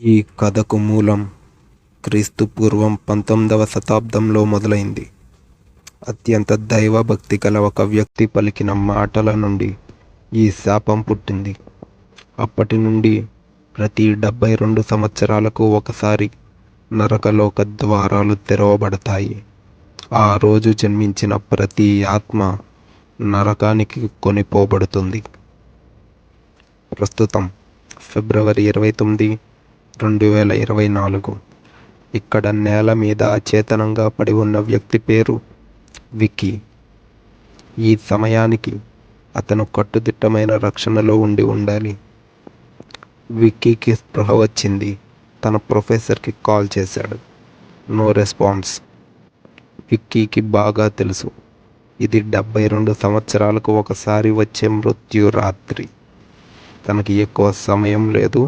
ఈ కథకు మూలం క్రీస్తు పూర్వం 19వ శతాబ్దంలో మొదలైంది. అత్యంత దైవభక్తి గల ఒక వ్యక్తి పలికిన మాటల నుండి ఈ శాపం పుట్టింది. అప్పటి నుండి ప్రతి 72 సంవత్సరాలకు ఒకసారి నరకలోక ద్వారాలు తెరవబడతాయి. ఆ రోజు జన్మించిన ప్రతి ఆత్మ నరకానికి కొనిపోబడుతుంది. ప్రస్తుతం ఫిబ్రవరి 29, 2024. ఇక్కడ నేల మీద అచేతనంగా పడి ఉన్న వ్యక్తి పేరు విక్కీ. ఈ సమయానికి అతను కట్టుదిట్టమైన రక్షణలో ఉండాలి. విక్కీకి స్పృహ వచ్చింది. తన ప్రొఫెసర్కి కాల్ చేశాడు. No response. విక్కీకి బాగా తెలుసు, ఇది 72 సంవత్సరాలకు ఒకసారి వచ్చే మృత్యు రాత్రి. తనకి ఎక్కువ సమయం లేదు.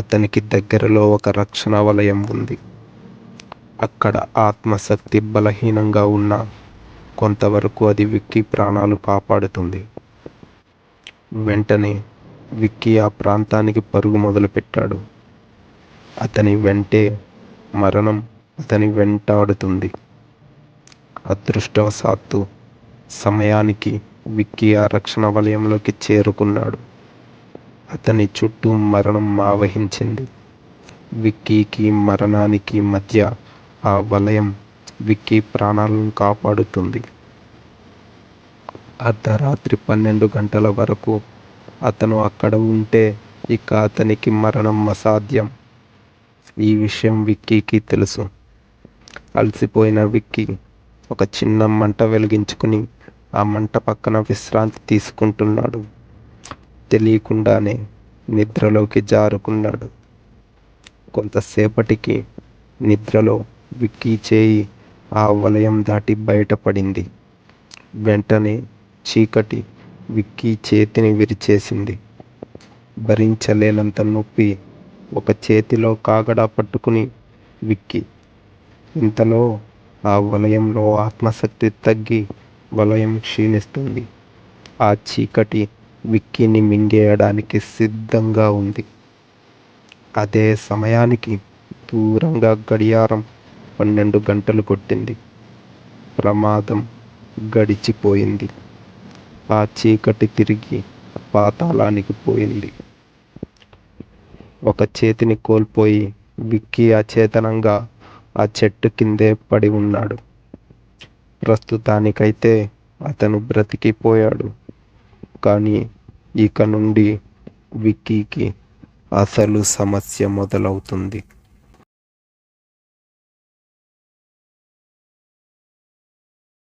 అతనికి దగ్గరలో ఒక రక్షణ వలయం ఉంది. అక్కడ ఆత్మశక్తి బలహీనంగా ఉన్న కొంతవరకు అది విక్కీ ప్రాణాలు కాపాడుతుంది. వెంటనే విక్కీ ఆ ప్రాంతానికి పరుగు మొదలుపెట్టాడు. అతని వెంటే మరణం అతని వెంటాడుతుంది. అదృష్టవశాత్తు సమయానికి విక్కీ ఆ రక్షణ వలయంలోకి చేరుకున్నాడు. అతని చుట్టూ మరణం ఆవహించింది. విక్కీకి మరణానికి మధ్య ఆ వలయం విక్కీ ప్రాణాలను కాపాడుతుంది. అర్ధరాత్రి 12 గంటల వరకు అతను అక్కడ ఉంటే ఇక అతనికి మరణం అసాధ్యం. ఈ విషయం విక్కీకి తెలుసు. అలసిపోయిన విక్కీ ఒక చిన్న మంట వెలిగించుకుని ఆ మంట పక్కన విశ్రాంతి తీసుకుంటున్నాడు. తెలియకుండానే నిద్రలోకి జారుకున్నాడు. కొంతసేపటికి నిద్రలో విక్కీ చేయి ఆ వలయం దాటి బయటపడింది. వెంటనే చీకటి విక్కీ చేతిని విరిచేసింది. భరించలేనంత నొప్పి. ఒక చేతిలో కాగడా పట్టుకుని విక్కీ. ఇంతలో ఆ వలయంలో ఆత్మశక్తి తగ్గి వలయం క్షీణిస్తుంది. ఆ చీకటి విక్కీని మింగేయడానికి సిద్ధంగా ఉంది. అదే సమయానికి దూరంగా గడియారం 12 గంటలు కొట్టింది. ప్రమాదం గడిచిపోయింది. ఆ చీకటి తిరిగి పాతాళానికి పోయింది. ఒక చేతిని కోల్పోయి విక్కీ అచేతనంగా ఆ చెట్టు కిందే పడి ఉన్నాడు. ప్రస్తుతానికైతే అతను బ్రతికిపోయాడు. కానీ ఇక నుండి విక్కీకి అసలు సమస్య మొదలవుతుంది.